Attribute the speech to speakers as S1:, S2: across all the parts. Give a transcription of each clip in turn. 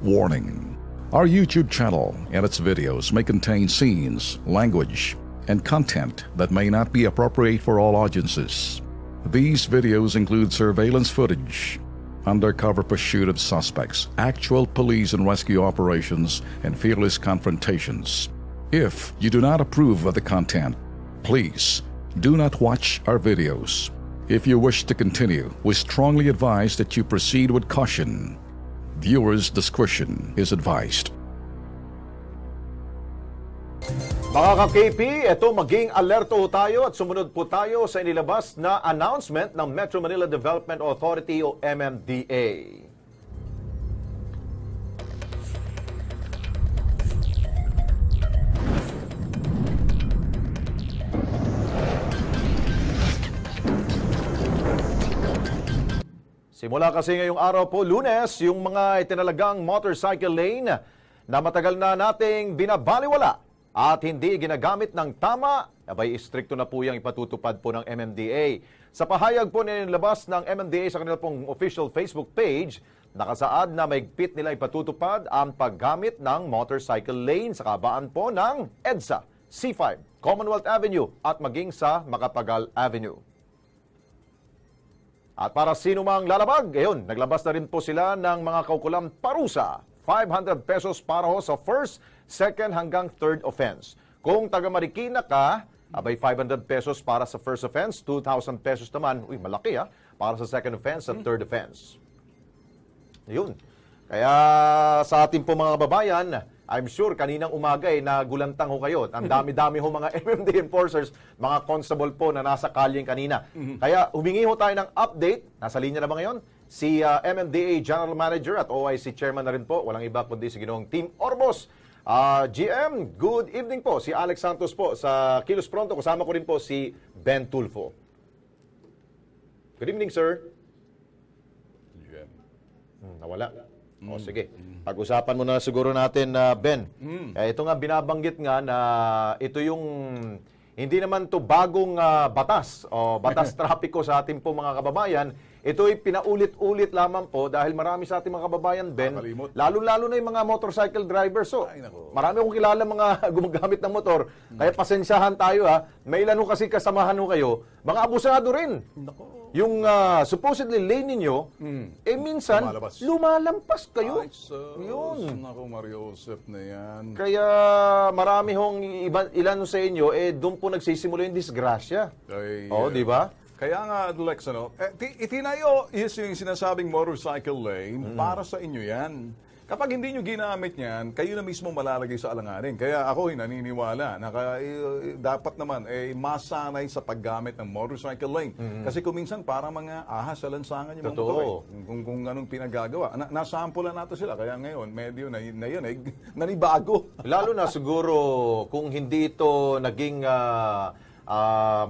S1: Warning: our YouTube channel and its videos may contain scenes, language, and content that may not be appropriate for all audiences. These videos include surveillance footage, undercover pursuit of suspects, actual police and rescue operations, and fearless confrontations. If you do not approve of the content, please do not watch our videos. If you wish to continue, we strongly advise that you proceed with caution. Viewers' discretion is advised.
S2: Mga ka-KP, ito maging alerto tayo at sumunod po tayo sa inilabas na announcement ng Metro Manila Development Authority o MMDA. Simula kasi ngayong araw po, Lunes, yung mga itinalagang motorcycle lane na matagal na nating binabaliwala at hindi ginagamit ng tama, abay istrikto na po yung ipatutupad po ng MMDA. Sa pahayag po na nilabas ng MMDA sa kanila pong official Facebook page, nakasaad na maigpit nila ipatutupad ang paggamit ng motorcycle lane sa kabaan po ng EDSA, C5, Commonwealth Avenue at maging sa Macapagal Avenue. At para sino mang lalabag, ngayon, naglabas na rin po sila ng mga kaukulang parusa. 500 pesos para ho sa first, second hanggang third offense. Kung taga Marikina ka, abay 500 pesos para sa first offense, 2,000 pesos naman, malaki para sa second offense at third offense. Yun. Kaya sa ating po mga kababayan, I'm sure kaninang umaga nagulantang ho kayo. Ang dami-dami ho mga MMDA enforcers, mga constable po na nasa kalyeng kanina. Kaya humingi ho tayo ng update. Nasa linya na ba ngayon? Si MMDA General Manager at OIC Chairman na rin po. Walang iba kundi si Ginoong Team Orbos. GM, good evening po. Si Alex Santos po sa Kilos Pronto. Kasama ko rin po si Ben Tulfo. Good evening, sir.
S1: GM.
S2: Nawala. O sige, pag-usapan mo na siguro natin, Ben. Ito nga, binabanggit nga na ito yung, hindi naman to bagong batas o batas trapiko sa ating po mga kababayan. Ito'y pinaulit-ulit lamang po dahil marami sa ating mga kababayan, Ben, lalo-lalo na yung mga motorcycle drivers. So, marami akong kilala mga gumagamit ng motor. Kaya pasensyahan tayo May ilan ho kasi kasamahan ho kayo, mga abusado rin. Yung supposedly lane ninyo, minsan, lumalampas kayo.
S1: Yun. Naku, Mario Joseph na yan.
S2: Kaya marami hong ilan sa inyo, doon po nagsisimula yung disgrasya. Di ba?
S1: Kaya nga, Lex, itinayo is yung sinasabing motorcycle lane para sa inyo yan. Kapag hindi nyo ginamit yan, kayo na mismo malalagay sa alanganin. Kaya ako naniniwala na dapat naman masanay sa paggamit ng motorcycle lane. Kasi kung minsan parang mga ahas sa lansangan yung mga motor. Kung anong pinagagawa. Nasampulan nato sila. Kaya ngayon, medyo na yun nanibago.
S2: Lalo na siguro kung hindi ito naging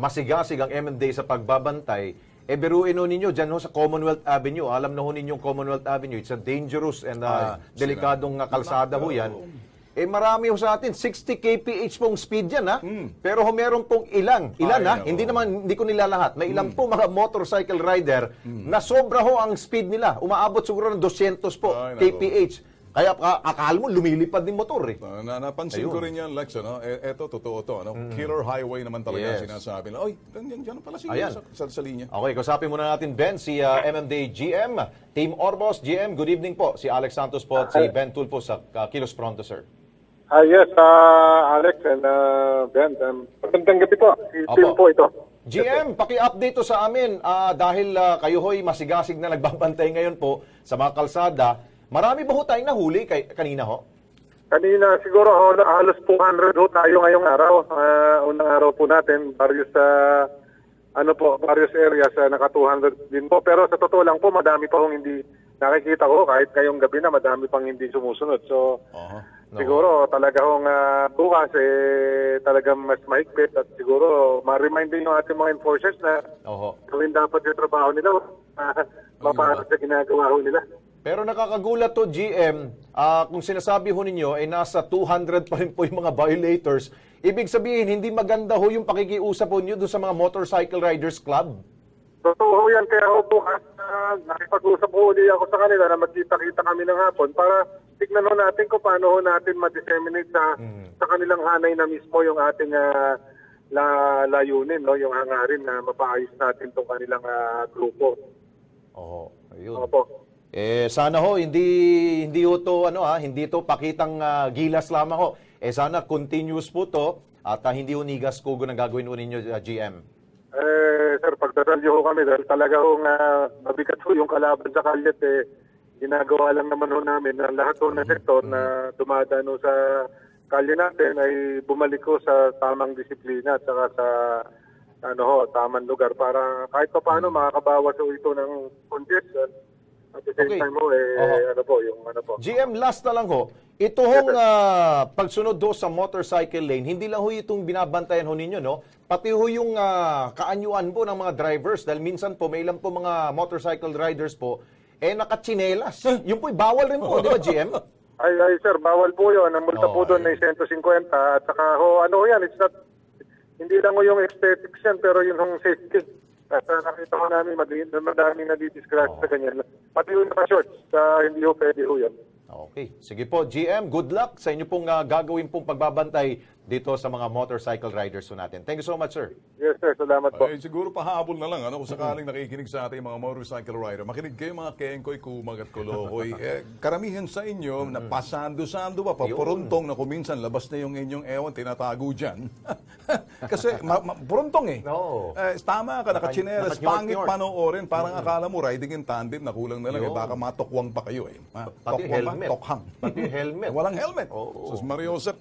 S2: masigasig ang MMDA sa pagbabantay, biruin ho ninyo dyan sa Commonwealth Avenue. Alam na ho ninyong Commonwealth Avenue. It's a dangerous and delikadong kalsada ho yan. Marami ho sa atin, 60 kph pong speed yan Pero meron pong ilan hindi ko nila lahat. May ilan po mga motorcycle rider na sobra ho ang speed nila. Umaabot siguro ng 200 po kph. Kaya akala mo lumilipad din motor
S1: Napansin ko rin yan, Lex. Eto, totoo to. Killer highway naman talaga sinasabi. Diyan pala sa linya.
S2: Okay, kausapin muna natin, Ben, si MMDA GM, Team Orbos. GM, good evening po. Si Alex Santos po at si Ben Tulfo sa Kilos Pronto, sir.
S3: Yes, Alex and Ben. Magandang gabi po. Team po ito.
S2: GM, paki-update to sa amin dahil kayo ho'y masigasig na nagbabantay ngayon po sa mga kalsada. Marami ba ho tayong nahuli kanina ho?
S3: Kanina siguro halos 200 ho tayo ngayong araw. Unang araw po natin, various areas naka 200 din po. Pero sa totoo lang po, madami pa hong hindi nakikita ko. Kahit ngayong gabi na, madami pang hindi sumusunod. So, siguro talaga hong bukas talagang mas mahigpit at siguro ma-remind din yung ating mga enforcers na gawin dapat yung trabaho nila. Mapahal sa ginagawa ho nila.
S2: Pero nakakagulat to, GM, kung sinasabi ho ninyo ay nasa 200 pa rin po yung mga violators. Ibig sabihin, hindi maganda ho yung pakikiusap ho nyo doon sa mga motorcycle riders club?
S3: Totoo yan, kaya ako bukas nakipag-usap ko uli ako sa kanila na magkita-kita kami ng hapon para tignan ho natin kung paano ho natin ma-disseminate sa kanilang hanay na mismo yung ating layunin, no? Yung hangarin na mapaayos natin itong kanilang grupo.
S2: Oo, ayun.
S3: Opo.
S2: Sana ho hindi ho to hindi to pakitang gilas lamang ho. Sana continuous po to at hindi unigas kugo na gagawin ho ninyo GM.
S3: Sir, pagdadalyo ho kami dahil talaga hong mabigat ho yung kalaban sa kalyat ginagawa lang naman ho namin na lahat ho na sektor na dumadaan ho sa kalye natin ay bumalik ho sa tamang disiplina at saka sa tamang lugar para kahit pa paano makakabawas ho ito ng congestion. At the same time ho,
S2: GM, last na lang ho. Ito hong pagsunod ho sa motorcycle lane, hindi lang ho itong binabantayan ho ninyo, no? Pati ho yung kaanyuan po ng mga drivers dahil minsan po may ilang po mga motorcycle riders po nakatsinelas. Yung po'y bawal rin po, di ba GM?
S3: Ay sir, bawal po yun. Ang multa po doon ay 150 at saka yan, it's not, hindi lang ho yung aesthetics yan pero yung safety. At nakita ko namin madaming nadidiscrash sa ganyan. Pati yung naka-shorts, hindi ho pwede ho yan.
S2: Okay. Sige po, GM, good luck sa inyo pong gagawin pong pagbabantay dito sa mga motorcycle riders po natin. Thank you so much, sir.
S3: Yes, sir. Salamat po.
S4: Siguro pahabol na lang, kung sakaling nakikinig sa ating mga motorcycle rider, makinig kayo mga kengkoy, kumag at kulokoy. Karamihan sa inyo, na pasando-sando pa, papuruntong na kuminsan labas na yung inyong ewan, tinatago dyan. Kasi puruntong
S2: No.
S4: Tama ka, nakachinelas, pangit panoorin, parang akala mo riding in tandem, nakulang na lang, baka matukwang pa kayo.
S2: Pati helmet.
S4: Tokhang.
S2: Pati helmet.
S4: Walang helmet.
S2: Oo.
S4: Sus Mario Joseph.